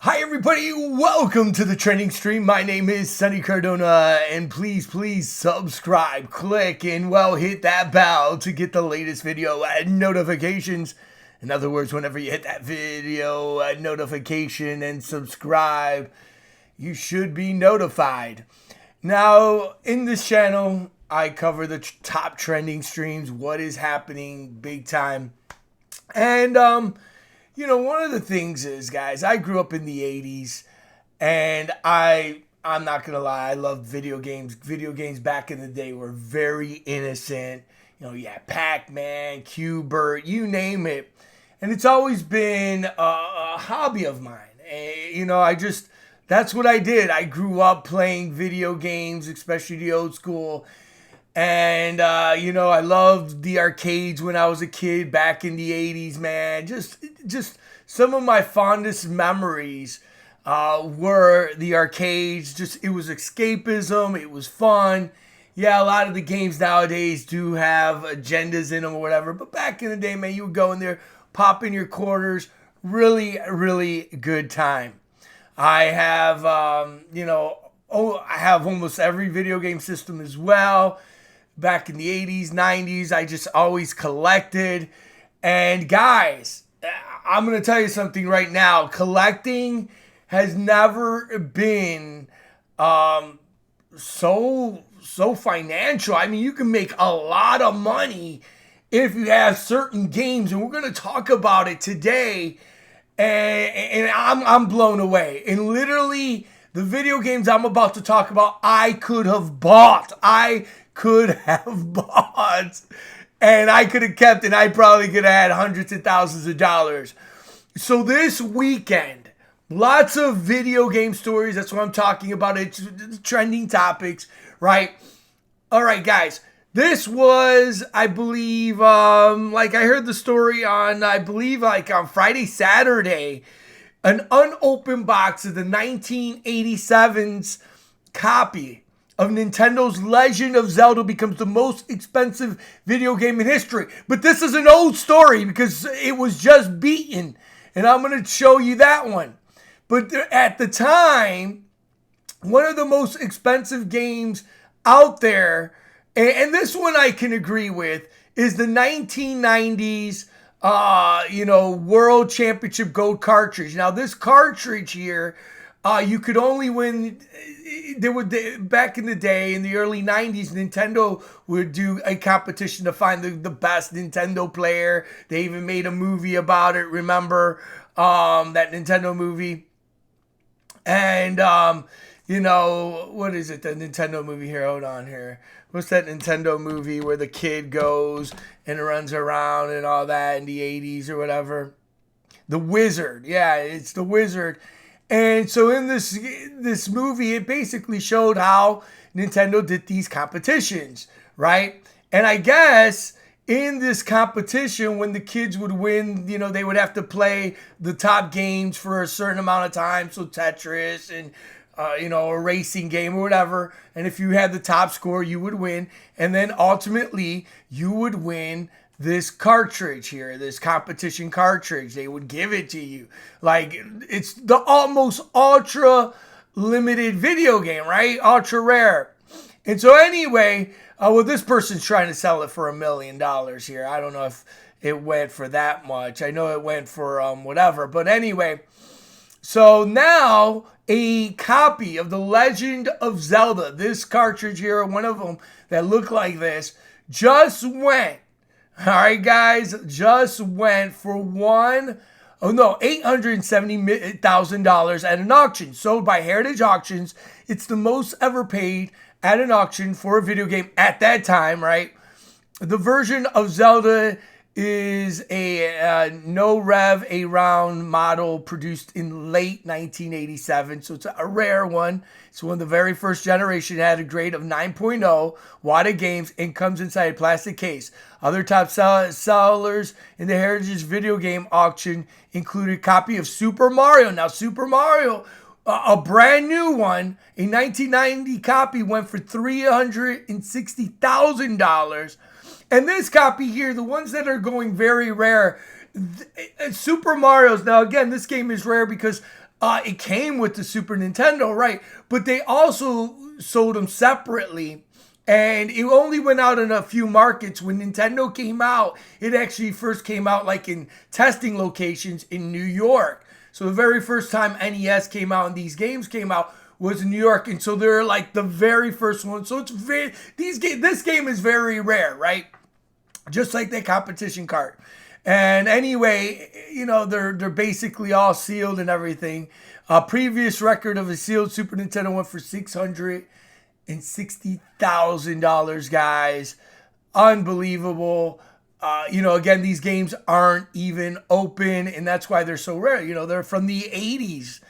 Hi everybody, welcome to the trending stream. My name is Sunny Cardona, and please subscribe, click, and hit that bell to get the latest video notifications. In other words, whenever you hit that video notification and subscribe, you should be notified. Now, in this channel, I cover the top trending streams, what is happening big time. And one of the things is, guys, I grew up in the 80s, and I'm not going to lie, I loved video games. Video games back in the day were very innocent. Pac-Man, Q*bert, you name it. And it's always been a hobby of mine. That's what I did. I grew up playing video games, especially the old school. And, I loved the arcades when I was a kid back in the 80s, man. Just some of my fondest memories were the arcades. It was escapism. It was fun. Yeah, a lot of the games nowadays do have agendas in them or whatever. But back in the day, man, you would go in there, pop in your quarters. Really, really good time. I have, I have almost every video game system as well. Back in the 80s, 90s, I just always collected. And guys, I'm going to tell you something right now. Collecting has never been so financial. I mean, you can make a lot of money if you have certain games. And we're going to talk about it today. And I'm blown away. And literally, the video games I'm about to talk about, I could have bought. And I could have kept, and I probably could have had hundreds of thousands of dollars. So this weekend, lots of video game stories. That's what I'm talking about. It's trending topics, right? All right, guys. This was, I believe, I heard the story on, on Friday, Saturday, an unopened box of the 1987's copy of Nintendo's Legend of Zelda becomes the most expensive video game in history. But this is an old story because it was just beaten. And I'm going to show you that one. But at the time, one of the most expensive games out there, and this one I can agree with, is the 1990s World Championship Gold cartridge. Now, this cartridge here, you could only win. Back in the day, in the early 90s, Nintendo would do a competition to find the best Nintendo player. They even made a movie about it. Remember that Nintendo movie? And, what is it? The Nintendo movie here. Hold on here. What's that Nintendo movie where the kid goes and runs around and all that in the 80s or whatever? The Wizard. Yeah, it's The Wizard. And so in this movie, it basically showed how Nintendo did these competitions, right? And I guess in this competition, when the kids would win, they would have to play the top games for a certain amount of time. So Tetris and, a racing game or whatever. And if you had the top score, you would win. And then ultimately, you would win this cartridge here, this competition cartridge. They would give it to you. Like, it's the almost ultra limited video game, right? Ultra rare. And so anyway, this person's trying to sell it for $1 million here. I don't know if it went for that much. I know it went for whatever. But anyway, so now a copy of The Legend of Zelda, this cartridge here, one of them that looked like this, just went. All right, guys, just went for $870,000 at an auction sold by Heritage Auctions. It's the most ever paid at an auction for a video game at that time, right? The version of Zelda is a no-rev, A-round model produced in late 1987. So it's a rare one. It's one of the very first generation. It had a grade of 9.0, Wada Games, and comes inside a plastic case. Other top sellers in the Heritage video game auction include a copy of Super Mario. Now, Super Mario, a brand new one, a 1990 copy, went for $360,000. And this copy here, the ones that are going very rare, Super Mario's. Now, again, this game is rare because It came with the Super Nintendo, right? But they also sold them separately. And it only went out in a few markets. When Nintendo came out, it actually first came out like in testing locations in New York. So the very first time NES came out and these games came out was in New York. And so they're like the very first one. So it's very, this game is very rare, right? Just like the competition card. And anyway, they're basically all sealed and everything. A previous record of a sealed Super Nintendo went for $660,000, guys. Unbelievable. Again, these games aren't even open, and that's why they're so rare. They're from the 80s.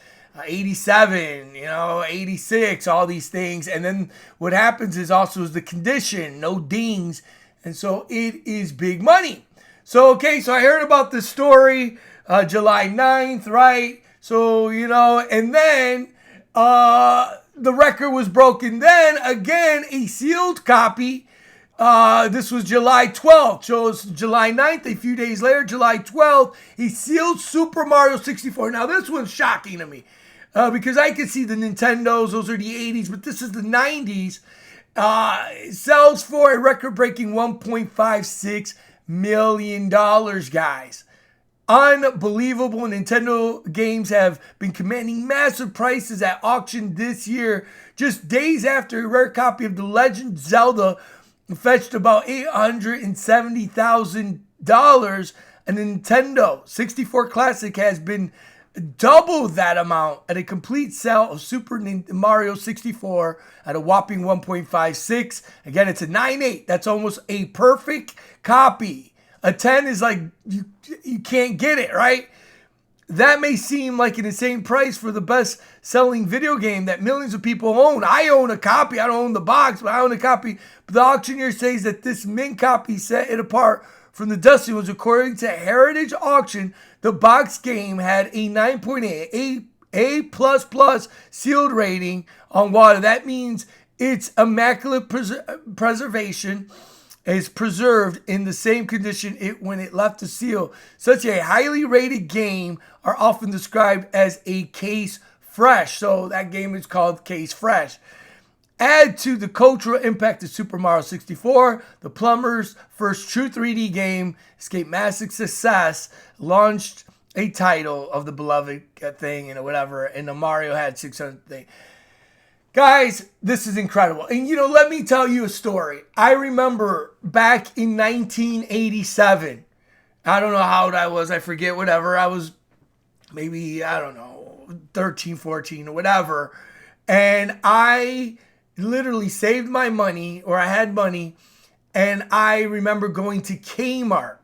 87, 86, all these things. And then what happens is also is the condition, no dings. And so it is big money. So I heard about this story July 9th, right? So, and then the record was broken. Then again, a sealed copy. This was July 12th. So it's July 9th, a few days later, July 12th, a sealed Super Mario 64. Now, this one's shocking to me. Because I could see the Nintendos, those are the 80s, but this is the 90s. It sells for a record-breaking $1.56 million, guys. Unbelievable. Nintendo games have been commanding massive prices at auction this year. Just days after a rare copy of The Legend of Zelda fetched about $870,000, a Nintendo 64 Classic has been double that amount at a complete sale of Super Mario 64 at a whopping 1.56. Again, it's a 9.8. That's almost a perfect copy. A 10 is like, you can't get it, right? That may seem like an insane price for the best-selling video game that millions of people own. I own a copy. I don't own the box, but I own a copy. But the auctioneer says that this mint copy set it apart from the dusty ones. According to Heritage Auction, the box game had a 9.8, A++ sealed rating on water. That means its immaculate preservation is preserved in the same condition when it left the seal. Such a highly rated game are often described as a case fresh. So that game is called Case Fresh. Add to the cultural impact of Super Mario 64, the plumber's first true 3D game escaped massive success, launched a title of the beloved thing and whatever, and the Mario had 600 thing. Guys, this is incredible. And let me tell you a story. I remember back in 1987, I don't know how old I was, I forget, whatever. I was maybe, 13, 14 or whatever. And I literally saved my money, or I had money, and I remember going to Kmart,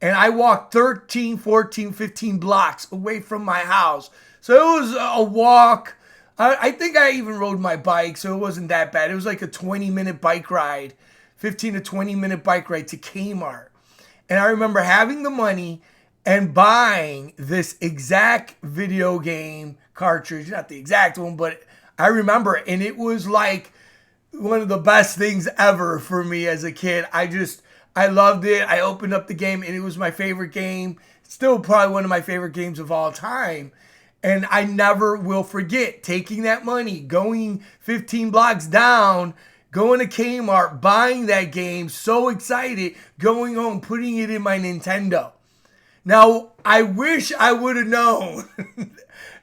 and I walked 13, 14, 15 blocks away from my house. So it was a walk. I think I even rode my bike, so it wasn't that bad. It was like a 20-minute bike ride, 15 to 20-minute bike ride to Kmart. And I remember having the money and buying this exact video game cartridge, not the exact one, but I remember it, and it was like one of the best things ever for me as a kid. I loved it. I opened up the game, and it was my favorite game. Still probably one of my favorite games of all time. And I never will forget taking that money, going 15 blocks down, going to Kmart, buying that game, so excited, going home, putting it in my Nintendo. Now, I wish I would have known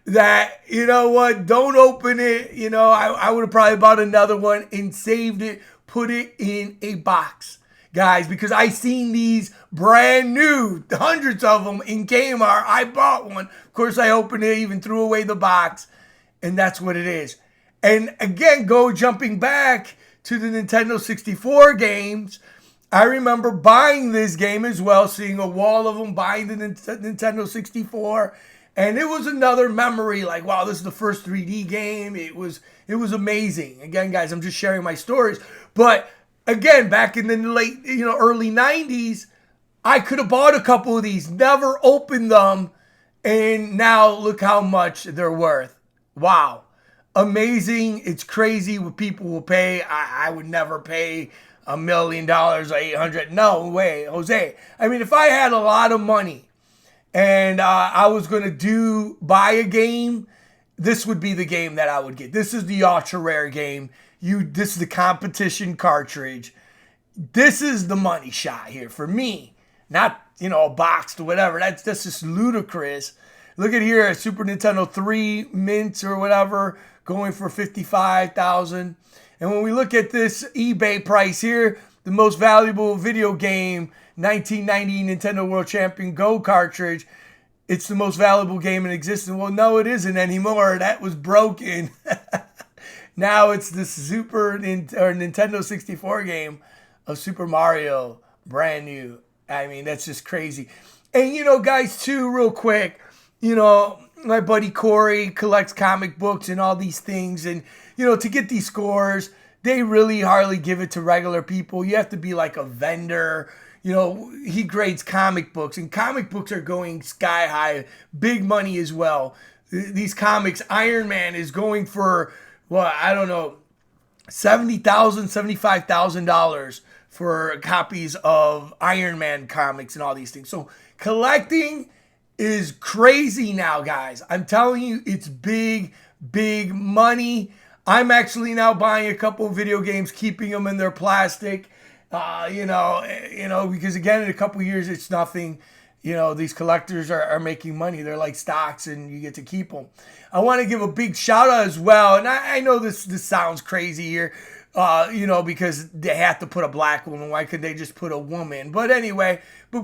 that, don't open it. I would have probably bought another one and saved it, put it in a box, guys, because I seen these brand new, hundreds of them in Kmart. I bought one. Of course, I opened it, even threw away the box, and that's what it is. And again, jumping back to the Nintendo 64 games, I remember buying this game as well, seeing a wall of them, buying the Nintendo 64. And it was another memory, like, wow, this is the first 3D game. It was amazing. Again, guys, I'm just sharing my stories. But again, back in the late, early 90s, I could have bought a couple of these, never opened them, and now look how much they're worth. Wow. Amazing. It's crazy what people will pay. I would never pay $1 million or 800. No way, Jose. I mean, if I had a lot of money, and I was going to buy a game, this would be the game that I would get. This is the ultra rare game. This is the competition cartridge. This is the money shot here for me. Not, a boxed or whatever. That's just ludicrous. Look at here, a Super Nintendo 3 mint or whatever, going for $55,000. And when we look at this eBay price here, the most valuable video game, 1990 Nintendo World Champion Go cartridge, it's the most valuable game in existence. Well, no, it isn't anymore. That was broken. Now it's the Nintendo 64 game of Super Mario, brand new. I mean, that's just crazy. And, guys, too, real quick, my buddy Corey collects comic books and all these things. And, to get these scores, they really hardly give it to regular people. You have to be like a vendor. He grades comic books, and comic books are going sky high. Big money as well. These comics, Iron Man is going for, I don't know, $70,000, $75,000 for copies of Iron Man comics and all these things. So collecting is crazy now, guys. I'm telling you, it's big, big money. I'm actually now buying a couple of video games, keeping them in their plastic, because again, in a couple of years, it's nothing. These collectors are making money. They're like stocks, and you get to keep them. I want to give a big shout out as well. And I know this sounds crazy here, because they have to put a black woman. Why could they just put a woman? But anyway,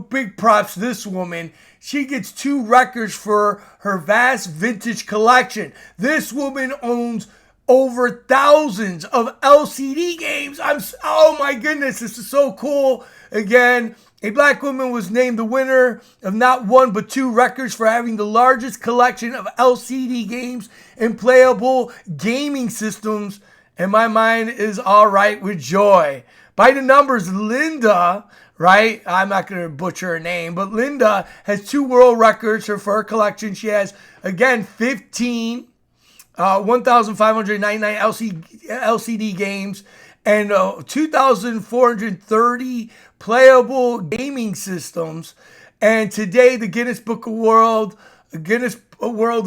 big props to this woman. She gets 2 records for her vast vintage collection. This woman owns over thousands of LCD games. Oh my goodness, this is so cool. Again, a black woman was named the winner of not 1 but 2 records for having the largest collection of LCD games and playable gaming systems. And my mind is all right with joy. By the numbers, Linda, right? I'm not going to butcher her name, but Linda has 2 world records for her collection. She has, again, 15 1,599 LCD games and 2,430 playable gaming systems. And today, the Guinness World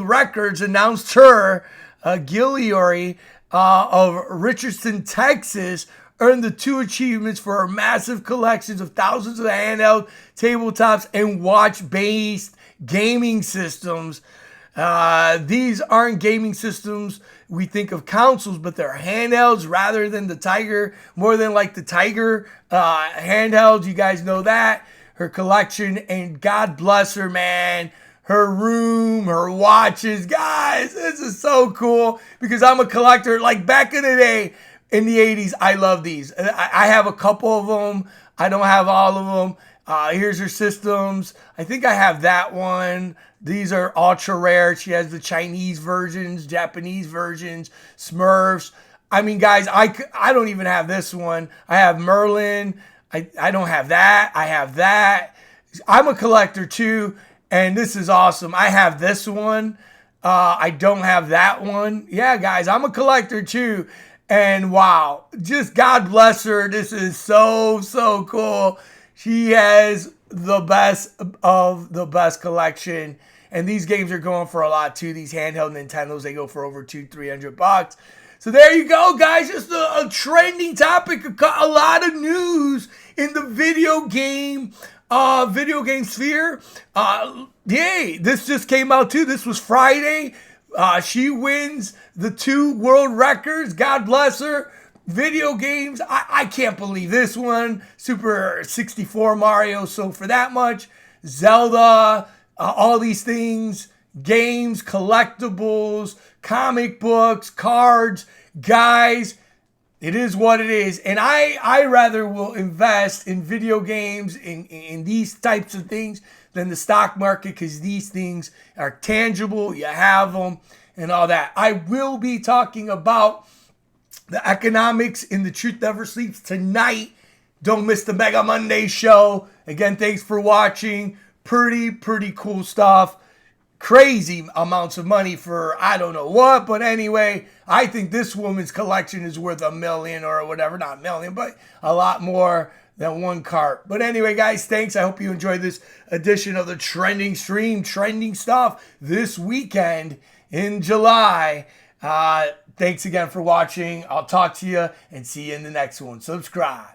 Records announced her, Gilliori of Richardson, Texas, earned the 2 achievements for her massive collections of thousands of handheld tabletops and watch-based gaming systems. These aren't gaming systems. We think of consoles, but they're handhelds rather than the Tiger, more than like the Tiger handhelds. You guys know that. Her collection, and God bless her, man. Her room, her watches. Guys, this is so cool because I'm a collector. Like back in the day, in the 80s, I love these. I have a couple of them. I don't have all of them. Here's her systems. I think I have that one. These are ultra rare. She has the Chinese versions, Japanese versions, Smurfs. I mean, guys, I don't even have this one. I have Merlin. I don't have that. I have that. I'm a collector too, and this is awesome. I have this one. I don't have that one. Yeah, guys, I'm a collector too. And wow, just God bless her. This is so, so cool. She has the best of the best collection. And these games are going for a lot too. These handheld Nintendos, they go for over $200-300. So there you go, guys. Just a trending topic, a lot of news in the video game sphere. Yay, this just came out too. This was Friday. She wins the 2 world records. God bless her. Video games, I can't believe this one. Super 64 Mario sold for that much. Zelda, all these things, games, collectibles, comic books, cards. Guys, it is what it is. And I rather will invest in video games, in these types of things, than the stock market, because these things are tangible. You have them and all that. I will be talking about the economics in The Truth Never Sleeps tonight. Don't miss the Mega Monday show. Again, thanks for watching. Pretty cool stuff. Crazy amounts of money for I don't know what. But anyway, I think this woman's collection is worth $1 million or whatever. Not $1 million, but a lot more that one cart. But anyway, guys, thanks. I hope you enjoyed this edition of the Trending Stream, trending stuff this weekend in July. Thanks again for watching. I'll talk to you and see you in the next one. Subscribe.